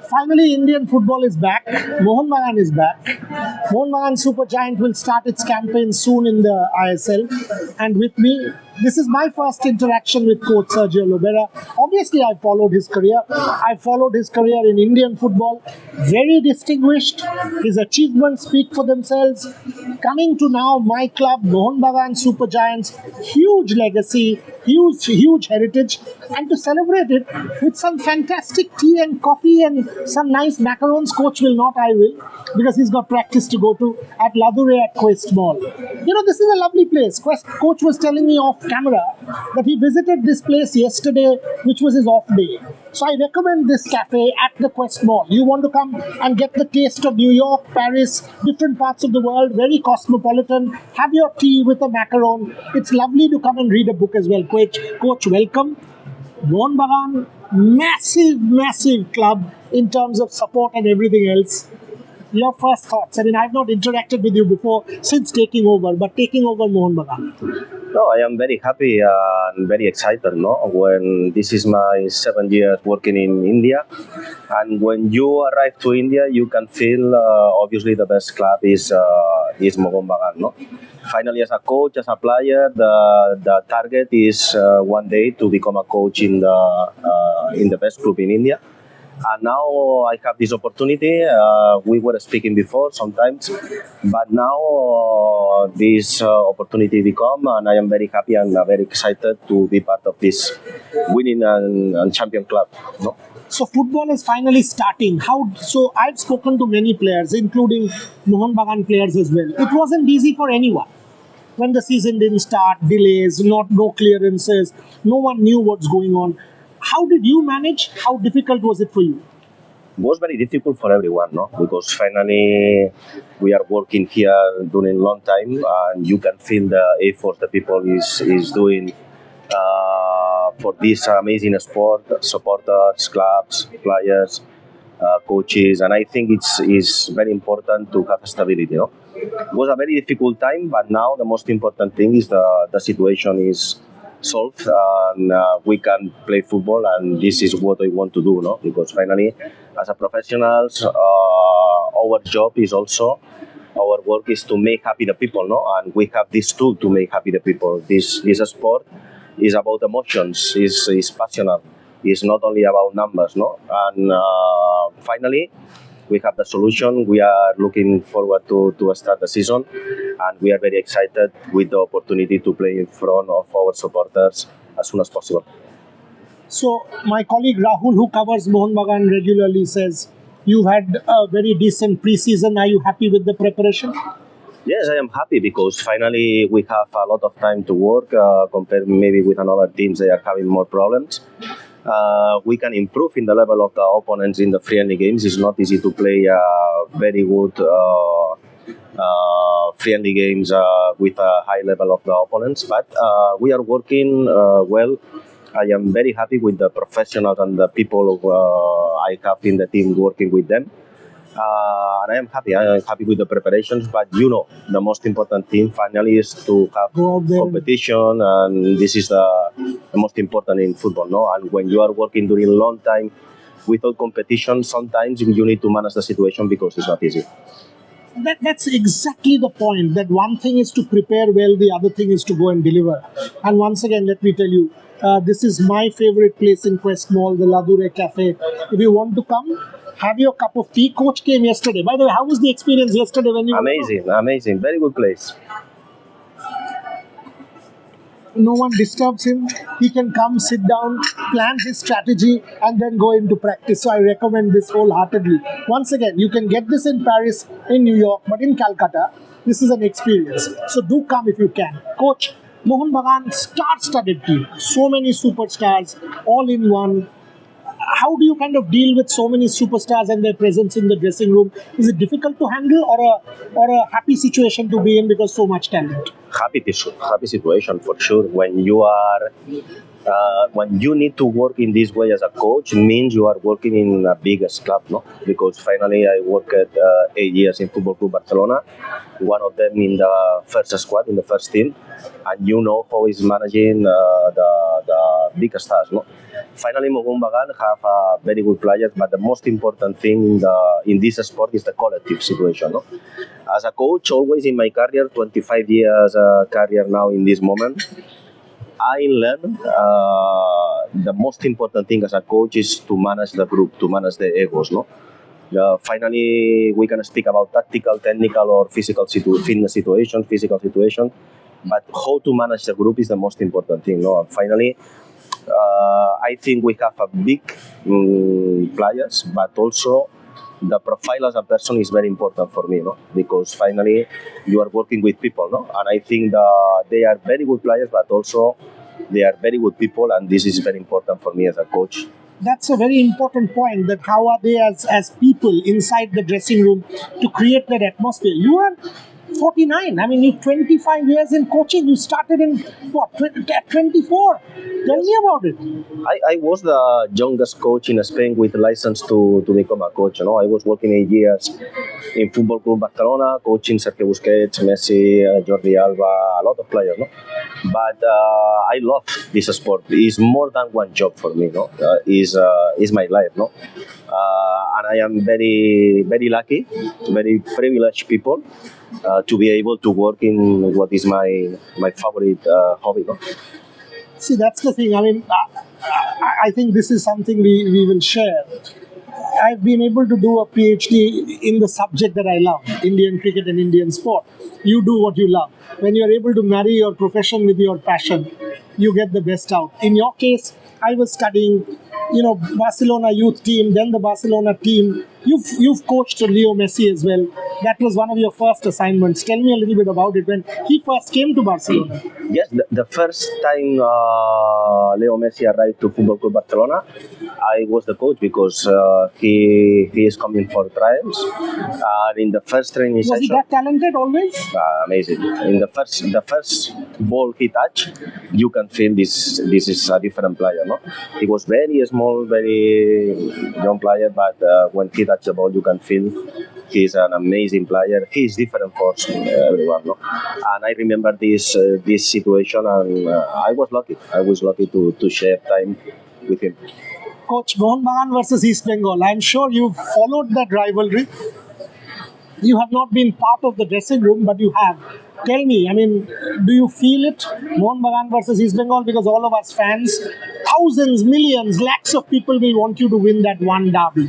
Finally, Indian football is back. Mohun Bagan is back. Mohun Bagan Super Giant will start its campaign soon in the ISL. And with me, this is my first interaction with Coach Sergio Lobera. Obviously, I followed his career. I followed his career in Indian football. Very distinguished. His achievements speak for themselves. Coming to now my club, Mohun Bagan Super Giants, huge legacy, huge heritage, and to celebrate it with some fantastic tea and coffee and some nice macarons. Coach will not, I will, because he's got practice to go to at Ladure at Quest Mall. You know, this is a lovely place. Coach was telling me off camera that he visited this place yesterday, which was his off day. So I recommend this cafe at the Quest Mall. You want to come and get the taste of New York, Paris, different parts of the world, very cosmopolitan. Have your tea with a macaron. It's lovely to come and read a book as well. Coach, welcome. Mohun Bagan, massive club in terms of support and everything else. Your first thoughts? I mean, I've not interacted with you before since taking over, but taking over Mohun Bagan. No, I am very happy and very excited. No, when this is my 7 years working in India, and when you arrive to India, you can feel obviously the best club is Mohun Bagan. No, finally as a coach, as a player, the target is one day to become a coach in the best club in India. And now I have this opportunity. We were speaking before sometimes, but now this opportunity become, and I am very happy and very excited to be part of this winning and champion club. No? So football is finally starting. So I've spoken to many players, including Mohun Bagan players as well. It wasn't easy for anyone. When the season didn't start, delays, no clearances, no one knew what's going on. How did you manage? How difficult was it for you? It was very difficult for everyone, no? Because finally we are working here during a long time, and you can feel the effort the people is doing for this amazing sport, supporters, clubs, players, coaches, and I think it's very important to have stability. No? It was a very difficult time, but now the most important thing is the situation is solved, and we can play football, and this is what I want to do, no? Because finally, as a professionals, our job is also, our work is to make happy the people, no? And we have this tool to make happy the people. This sport is about emotions, is passionate, it's not only about numbers, no? And finally, we have the solution. We are looking forward to start the season, and we are very excited with the opportunity to play in front of our supporters as soon as possible. So my colleague Rahul, who covers Mohun Bagan regularly, says you've had a very decent preseason. Are you happy with the preparation? Yes, I am happy because finally we have a lot of time to work compared maybe with another teams. They are having more problems. We can improve in the level of the opponents in the friendly games. It's not easy to play very good friendly games with a high level of the opponents, but we are working well. I am very happy with the professionals and the people I have in the team working with them. And I am happy. With the preparations, but the most important thing finally is to have competition, and this is the most important in football, no? And when you are working during a long time without competition, sometimes you need to manage the situation because it's not easy. That's exactly the point. That one thing is to prepare well, the other thing is to go and deliver. And once again, let me tell you, this is my favorite place in Quest Mall, the Ladure Cafe. If you want to come, have your cup of tea. Coach came yesterday. By the way, how was the experience yesterday when you Amazing. Very good place. No one disturbs him. He can come, sit down, plan his strategy, and then go into practice. So I recommend this wholeheartedly. Once again, you can get this in Paris, in New York, but in Calcutta, this is an experience. So do come if you can. Coach, Mohun Bagan, star-studded team. So many superstars, all in one. How do you kind of deal with so many superstars and their presence in the dressing room? Is it difficult to handle or a happy situation to be in because so much talent? Happy situation for sure. When you are When you need to work in this way as a coach, means you are working in a biggest club, no? Because finally I worked 8 years in Football Club Barcelona, one of them in the first squad, in the first team, and you know how is managing the big stars, no? Finally, Mohun Bagan have very good players, but the most important thing in this sport is the collective situation, no? As a coach, always in my career, 25 years career now in this moment, I learned the most important thing as a coach is to manage the group, to manage the egos, no? Finally, we can speak about tactical, technical, or fitness situation, physical situation, but how to manage the group is the most important thing, no? And finally, I think we have a big players, but also the profile as a person is very important for me, no? Because finally you are working with people, no? And I think they are very good players, but also they are very good people, and this is very important for me as a coach. That's a very important point, that how are they as people inside the dressing room to create that atmosphere. You are 49. I mean, you 25 years in coaching. You started in what, 24? Tell me about it. I was the youngest coach in Spain with license to become a coach. You know, I was working 8 years in Football Club Barcelona, coaching Sergio Busquets, Messi, Jordi Alba, a lot of players. No, but I love this sport. It's more than one job for me. No, is my life. No, and I am very very lucky, very privileged people. To be able to work in what is my favorite hobby. No? See, that's the thing. I mean, I think this is something we will share. I've been able to do a PhD in the subject that I love, Indian cricket and Indian sport. You do what you love. When you're able to marry your profession with your passion, you get the best out. In your case, I was studying, Barcelona youth team, then the Barcelona team. You've coached Leo Messi as well. That was one of your first assignments. Tell me a little bit about it when he first came to Barcelona. Yes, the first time Leo Messi arrived to Football Club Barcelona, I was the coach because he is coming for trials. In the first training session, was he that talented always? Amazing. In the first ball he touched, you can feel this is a different player. No, he was very small, very young player, but when he touched the ball, you can feel he's an amazing player. He's different for everyone. No, and I remember this situation, and I was lucky. I was lucky to share time with him. Coach, Mohun Bagan versus East Bengal. I'm sure you've followed that rivalry. You have not been part of the dressing room, but you have. Tell me, I mean, do you feel it? Mohun Bagan versus East Bengal, because all of us fans, thousands, millions, lakhs of people will want you to win that one derby.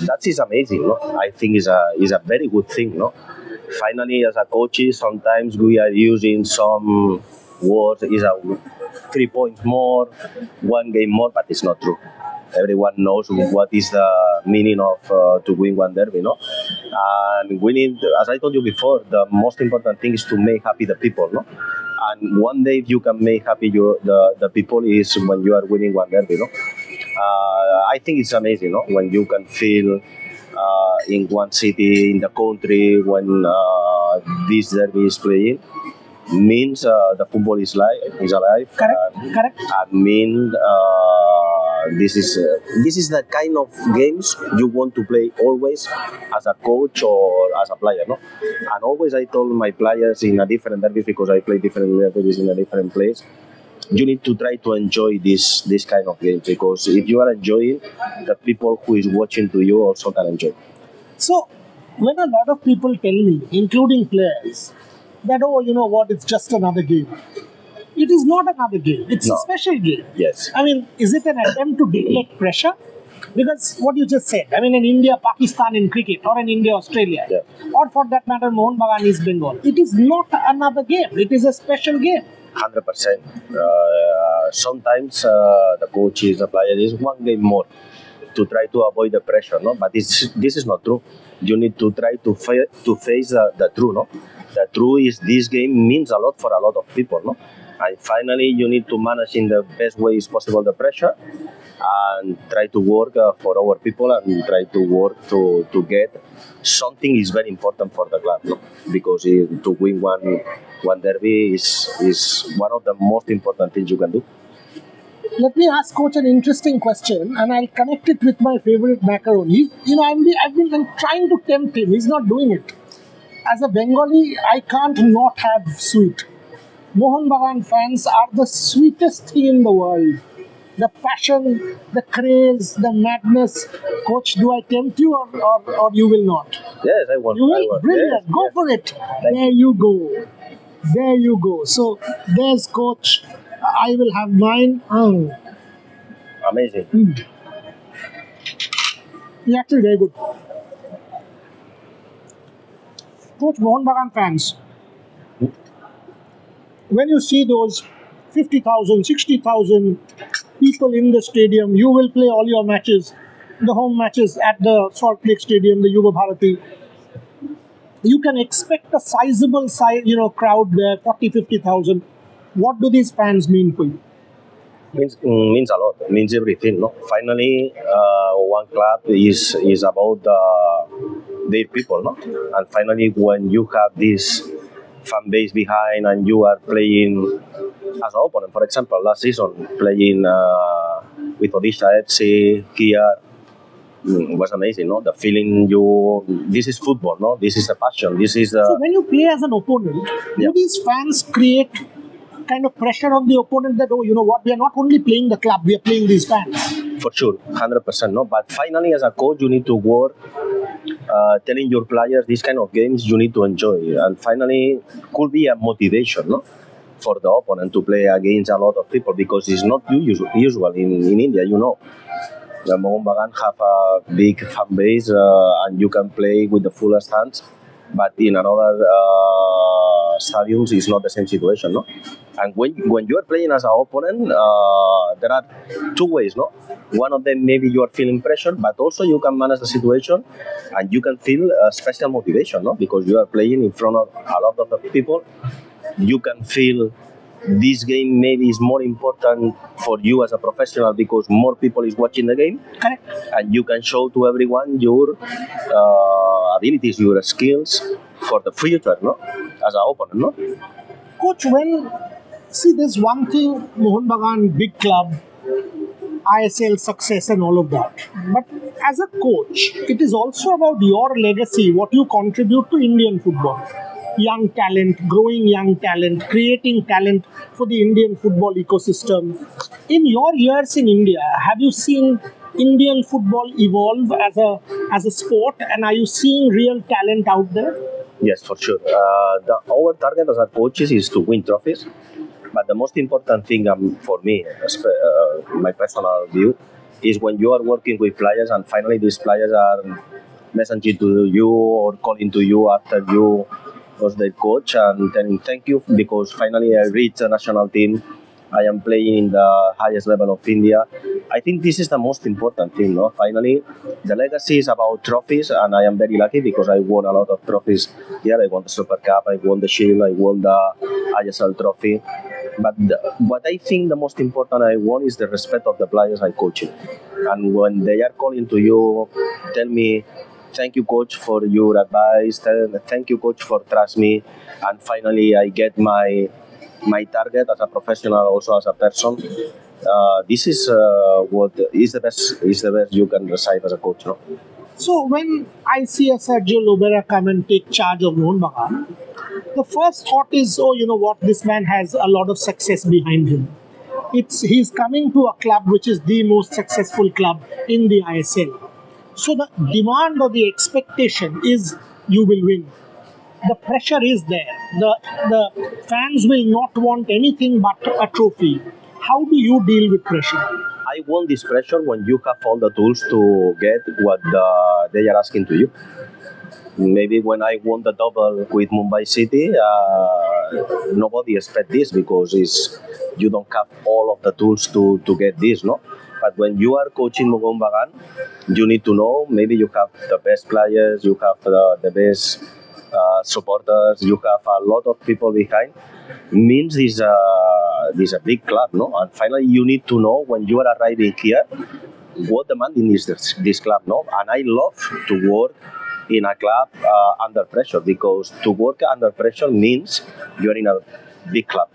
That is amazing. No? I think is a very good thing. No? Finally, as a coach, sometimes we are using some words. Is a 3 points more, 1 game more, but it's not true. Everyone knows what is the meaning of to win one derby, no? And winning, as I told you before, the most important thing is to make happy the people, no? And one day you can make happy the people is when you are winning one derby, no? I think it's amazing, no? When you can feel in one city, in the country, when this derby is playing, means the football is alive. Correct. And mean this is the kind of games you want to play always as a coach or as a player, no? And always I told my players in a different derby, because I play different derbies in a different place, you need to try to enjoy this kind of games, because if you are enjoying, the people who is watching to you also can enjoy. So, when a lot of people tell me, including players, that, oh, you know what, it's just another game. It is not another game. It's a special game. Yes. I mean, is it an attempt to deflect pressure? Because what you just said, I mean, in India, Pakistan in cricket, or in India, Australia, or for that matter, Mohun Bagan East Bengal, it is not another game. It is a special game. 100%. Sometimes the coaches, the player is 1 game more to try to avoid the pressure, no? But this is not true. You need to try to face the truth, no? The truth is this game means a lot for a lot of people, no? And finally, you need to manage in the best ways possible the pressure, and try to work for our people, and try to work to get something is very important for the club, no? Because to win one derby is one of the most important things you can do. Let me ask coach an interesting question, and I'll connect it with my favorite macaroni. I've been trying to tempt him. He's not doing it. As a Bengali, I can't not have sweet. Mohun Bagan fans are the sweetest thing in the world. The passion, the craze, the madness. Coach, do I tempt you or you will not? Yes, I want. You I will? want. Brilliant. Yes, Go yes. for it. Thank There you go. There you go. So there's coach. I will have mine. Amazing. It's actually very good. Coach, Mohun Bagan fans, when you see those 50,000, 60,000 people in the stadium, you will play all your matches, the home matches at the Salt Lake Stadium, the Yuva Bharati. You can expect a sizable crowd there, 40, 50,000. What do these fans mean for you? Means a lot. Means everything. No. Finally, one club is about their people. No. And finally, when you have this fan base behind and you are playing as an opponent, for example, last season playing with Odisha FC here. Was amazing, no? The feeling this is football, no? This is the passion. This is the. So when you play as an opponent, do these fans create kind of pressure on the opponent that, oh, you know what, we are not only playing the club, we are playing these fans? For sure, 100%, no? But finally, as a coach, you need to work telling your players these kind of games you need to enjoy. And finally, could be a motivation, no? For the opponent to play against a lot of people because it's not usual in India, you know. The Mohun Bagan have a big fan base and you can play with the fullest hands, but in another stadiums it's not the same situation, no? And when you are playing as an opponent, there are two ways, no? One of them maybe you are feeling pressure, but also you can manage the situation and you can feel special motivation, no? Because you are playing in front of a lot of the people. You can feel this game maybe is more important for you as a professional because more people is watching the game. Correct. And you can show to everyone your abilities, your skills for the future, no? As an opponent, no? Coach, there's one thing, Mohun Bagan, big club, ISL success and all of that. But as a coach, it is also about your legacy, what you contribute to Indian football. Young talent, growing young talent, creating talent for the Indian football ecosystem. In your years in India, have you seen Indian football evolve as a sport, and are you seeing real talent out there? Yes, for sure. Our target as a coaches is to win trophies, but the most important thing for me, my personal view, is when you are working with players and finally these players are messaging to you or calling to you after you was the coach and telling thank you because finally I reached the national team. I am playing in the highest level of India. I think this is the most important thing, no? Finally, the legacy is about trophies and I am very lucky because I won a lot of trophies here. I won the Super Cup, I won the Shield, I won the ISL trophy. But what I think the most important I want is the respect of the players I coach. And when they are calling to you, tell me, thank you, coach, for your advice. Thank you, coach, for trust me. And finally, I get my target as a professional, also as a person. This is what is the best you can receive as a coach, no? So when I see a Sergio Lobera come and take charge of Mohun Bagan, the first thought is, oh, you know what, this man has a lot of success behind him. He's coming to a club which is the most successful club in the ISL. So the demand or the expectation is you will win. The pressure is there. The fans will not want anything but a trophy. How do you deal with pressure? I want this pressure when you have all the tools to get what they are asking to you. Maybe when I won the double with Mumbai City, nobody expect this because you don't have all of the tools to get this, no? But when you are coaching Mohun Bagan, you need to know maybe you have the best players, you have the best supporters, you have a lot of people behind. Means this is a big club, no? And finally, you need to know when you are arriving here what demanding is this club, no? And I love to work in a club under pressure because to work under pressure means you are in a big club.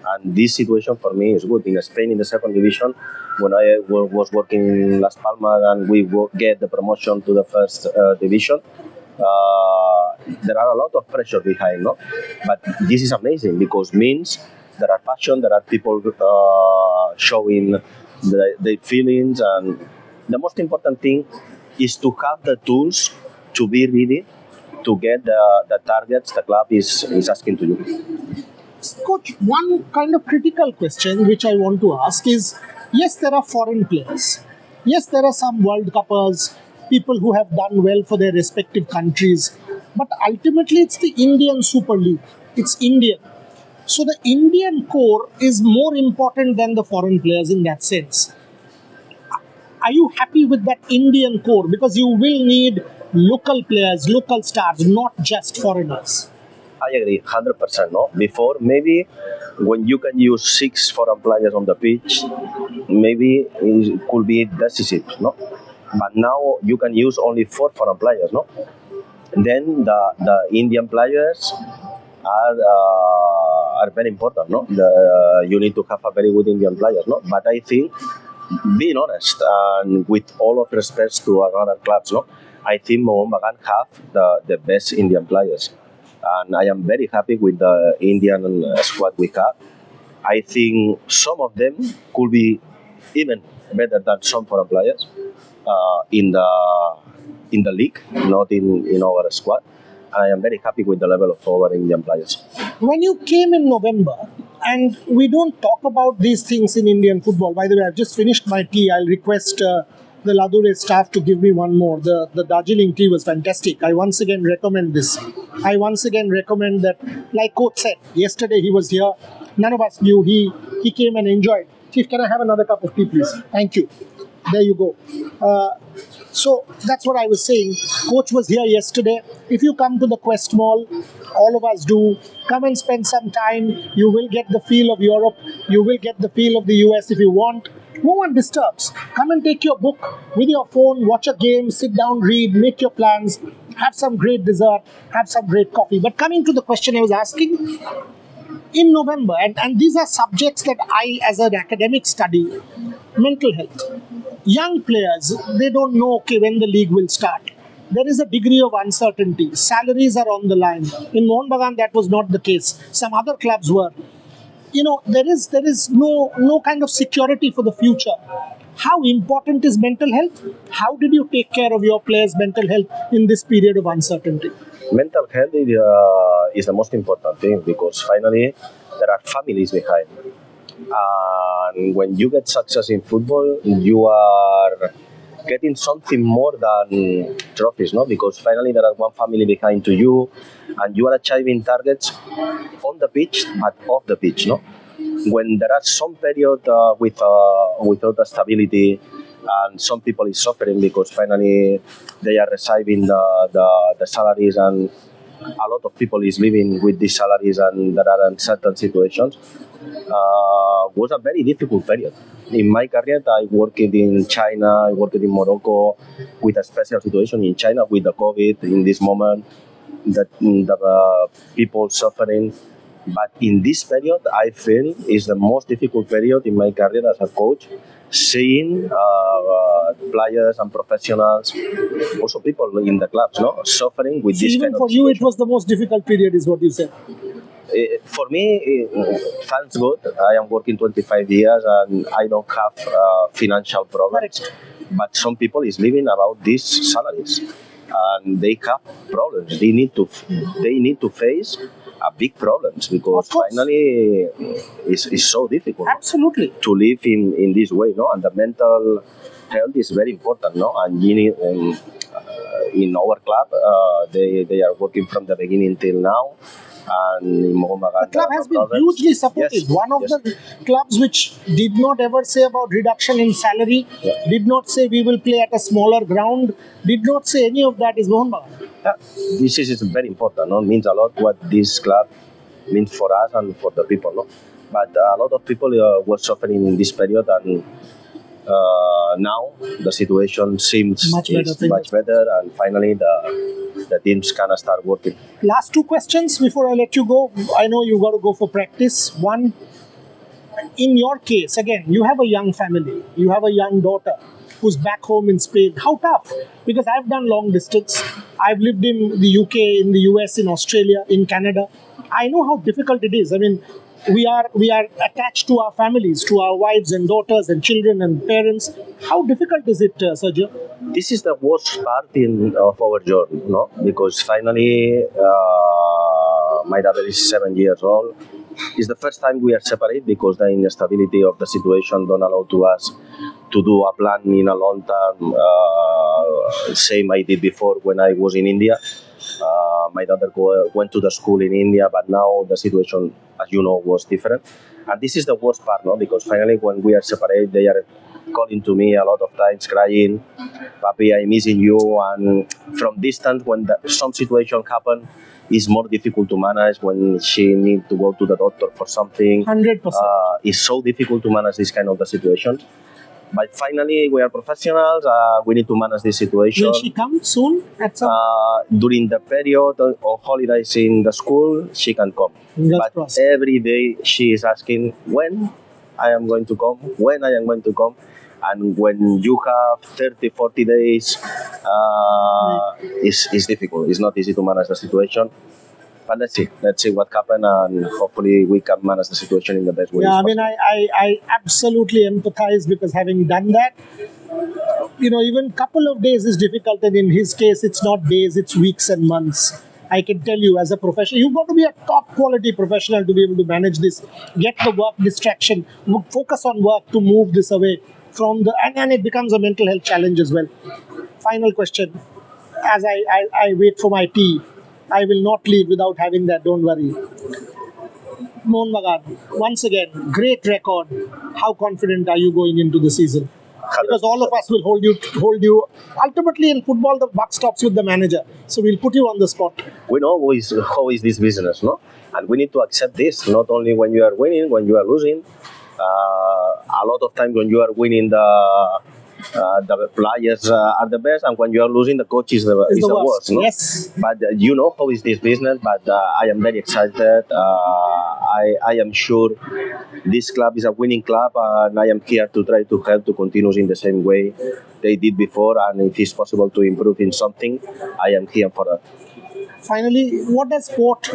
And this situation for me is good. In Spain, in the second division, when I was working in Las Palmas and we get the promotion to the first division, there are a lot of pressure behind, no? But this is amazing because means there are passion, there are people showing their feelings, and the most important thing is to have the tools to be ready to get the targets the club is asking to you. Coach, one kind of critical question which I want to ask is, yes, there are foreign players. Yes, there are some World Cuppers, people who have done well for their respective countries. But ultimately, it's the Indian Super League. It's Indian. So the Indian core is more important than the foreign players in that sense. Are you happy with that Indian core? Because you will need local players, local stars, not just foreigners. I agree, 100%. No, before maybe when you can use 6 foreign players on the pitch, maybe it could be decisive. No, but now you can use only 4 foreign players. No, then the Indian players are very important. No, you need to have a very good Indian players. No, but I think, being honest and with all of respect to other clubs, no, I think Mohun Bagan have the best Indian players. And I am very happy with the Indian squad we have. I think some of them could be even better than some foreign players in the league, not in our squad. I am very happy with the level of our Indian players. When you came in November, and we don't talk about these things in Indian football. By the way, I've just finished my tea. I'll request the Ladure staff to give me one more. The Darjeeling tea was fantastic. I once again recommend this. I once again recommend that, like Coach said, yesterday he was here. None of us knew. He came and enjoyed. Chief, can I have another cup of tea, please? Thank you. There you go. So that's what I was saying. Coach was here yesterday. If you come to the Quest Mall, all of us do, come and spend some time. You will get the feel of Europe. You will get the feel of the US if you want. No one disturbs. Come and take your book with your phone, watch a game, sit down, read, make your plans, have some great dessert, have some great coffee. But coming to the question I was asking, in November, and these are subjects that I as an academic study, mental health. Young players, they don't know, okay, when the league will start. There is a degree of uncertainty. Salaries are on the line. In Mohun Bagan, that was not the case. Some other clubs were. You know, there is no kind of security for the future. How important is mental health? How did you take care of your players' mental health in this period of uncertainty? Mental health is the most important thing because finally there are families behind. And when you get success in football, you are getting something more than trophies, no? Because finally there are one family behind to you, and you are achieving targets on the pitch, but off the pitch, no? When there are some period without the stability, and some people is suffering because finally they are receiving the salaries, and a lot of people is living with these salaries, and there are uncertain situations. Was a very difficult period. In my career, I worked in China, I worked in Morocco, with a special situation in China with the COVID in this moment, the people suffering. But in this period, I feel is the most difficult period in my career as a coach, seeing players and professionals, also people in the clubs, no, suffering with So this even kind for of you, situation. it was the most difficult period, is what you said. For me, thanks God, I am working 25 years and I don't have financial problems. Correct. But some people is living about these salaries, and they have problems. They need to face a big problems because Of course. finally it's so difficult Absolutely. to live in this way, no? And the mental health is very important, no? And you need, in our club, they are working from the beginning till now. And in Mohun Bagan, The club has been problems. hugely supportive. Yes, One of yes. the clubs which did not ever say about reduction in salary, Yeah. did not say we will play at a smaller ground, did not say any of that is Mohun Bagan. Yeah, this is very important. No? It means a lot what this club means for us and for the people. No? But a lot of people were suffering in this period, and now the situation seems Much better, much better, and finally the teams can start working. Last two questions before I let you go. I know you got to go for practice. One, in your case, again, you have a young family, you have a young daughter who's back home in Spain. How tough? Because I've done long distance. I've lived in the UK, in the US, in Australia, in Canada. I know how difficult it is. I mean, we are attached to our families, to our wives and daughters and children and parents. How difficult is it, Sergio? This is the worst part of our journey, no? Because finally, my daughter is 7 years old. It's the first time we are separate because the instability of the situation don't allow to us to do a plan in a long term. Same I did before when I was in India. My daughter went to the school in India, but now the situation, as you know, was different. And this is the worst part, no? Because finally, when we are separated, they are calling to me a lot of times, crying, "Papi, I'm missing you." And from distance, when some situation happen, it's more difficult to manage. When she need to go to the doctor for something, 100%. It's so difficult to manage this kind of the situations. But finally, we are professionals. We need to manage this situation. Will she come soon? At some During the period of holidays in the school, she can come. But crossed. every day she is asking when I am going to come, when I am going to come. And when you have 30, 40 days, it's difficult. It's not easy to manage the situation. But let's see what happens, and hopefully we can manage the situation in the best way. Yeah, I mean, I absolutely empathize because having done that, even couple of days is difficult, and in his case, it's not days, it's weeks and months. I can tell you, as a professional, you've got to be a top quality professional to be able to manage this. Get the work distraction, focus on work to move this away from and it becomes a mental health challenge as well. Final question. As I wait for my tea, I will not leave without having that, don't worry. Mohun Bagan, once again, great record. How confident are you going into the season? Because all of us will hold you. Ultimately, in football, the buck stops with the manager. So we'll put you on the spot. We know how is this business, no? And we need to accept this, not only when you are winning, when you are losing. A lot of times when you are winning, the players are the best, and when you are losing, the coach is the worst. No? Yes. But you know how is this business. But I am very excited. I am sure this club is a winning club, and I am here to try to help to continue in the same way they did before. And if it's possible to improve in something, I am here for that. Finally, what does sport?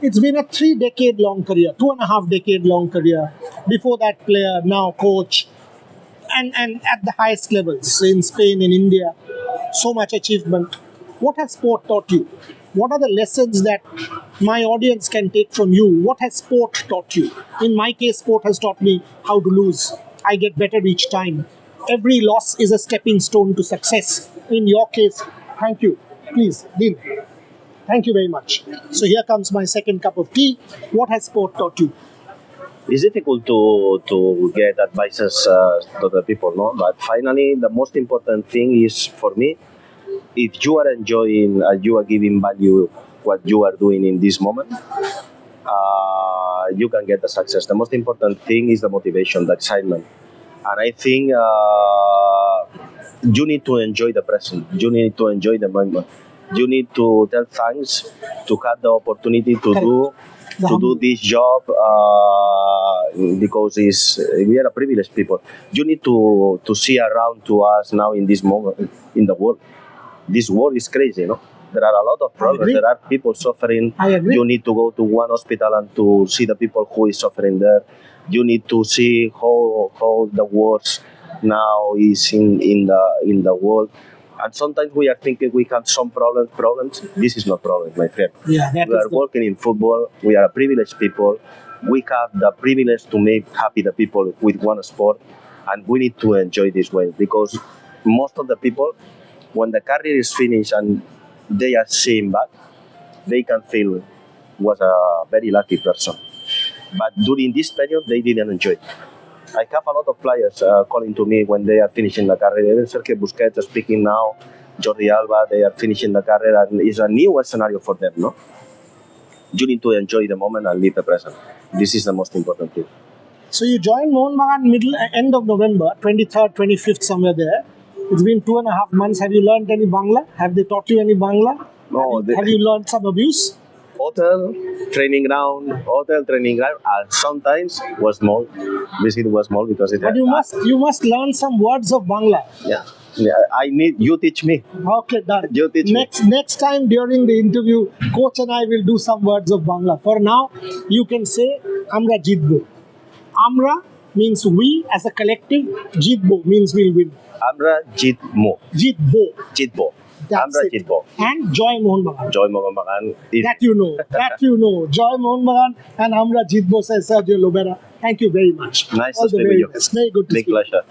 It's been a 3-decade-long career, 2.5-decade-long career. Before that, player, now coach, and at the highest levels in Spain, in India, so much achievement. What has sport taught you? What are the lessons that my audience can take from you? What has sport taught you? In my case, sport has taught me how to lose. I get better each time. Every loss is a stepping stone to success. In your case, thank you. Please, Dean. Thank you very much. So here comes my second cup of tea. What has sport taught you? It's difficult to get advices to the people, no? But finally, the most important thing is for me, if you are enjoying, you are giving value what you are doing in this moment, you can get the success. The most important thing is the motivation, the excitement. And I think you need to enjoy the present. You need to enjoy the moment. You need to tell thanks to have the opportunity to do this job because we are a privileged people. You need to see around to us now in this moment in the world. This world is crazy, no? There are a lot of problems. There are people suffering. I agree. You need to go to one hospital and to see the people who is suffering there. You need to see how the world now is in the world. And sometimes we are thinking we have some problems. This is not problem, my friend. Yeah, we are working in football. We are privileged people. We have the privilege to make happy the people with one sport, and we need to enjoy this way because most of the people, when the career is finished and they are seeing back, they can feel was a very lucky person. But during this period, they didn't enjoy it. I have a lot of players calling to me when they are finishing the career. Even Sergio Busquets is speaking now, Jordi Alba, they are finishing the career, and it's a new scenario for them, no? You need to enjoy the moment and live the present. This is the most important thing. So you joined Mohun Bagan end of November, 23rd, 25th, somewhere there. It's been 2.5 months. Have you learned any Bangla? Have they taught you any Bangla? No. Have you learned some abuse? hotel, training ground, and sometimes was small. Visit was small because it. But you must learn some words of Bangla. Yeah. I need you teach me. Okay, done. You teach me. Next time during the interview, coach and I will do some words of Bangla. For now, you can say Amra Jitbo. Amra means we as a collective. Jitbo means we'll win. Amra Jitmo. Jitbo. That's Amra it. Jitbo. And Joy Mohun Bagan. Joy Mohun Bagan. That you know. Joy Mohun Bagan and Amra Jitbo, says Sergio Lobera. Thank you very much. Nice All to the speak with very you. best. Very good to Big speak. pleasure.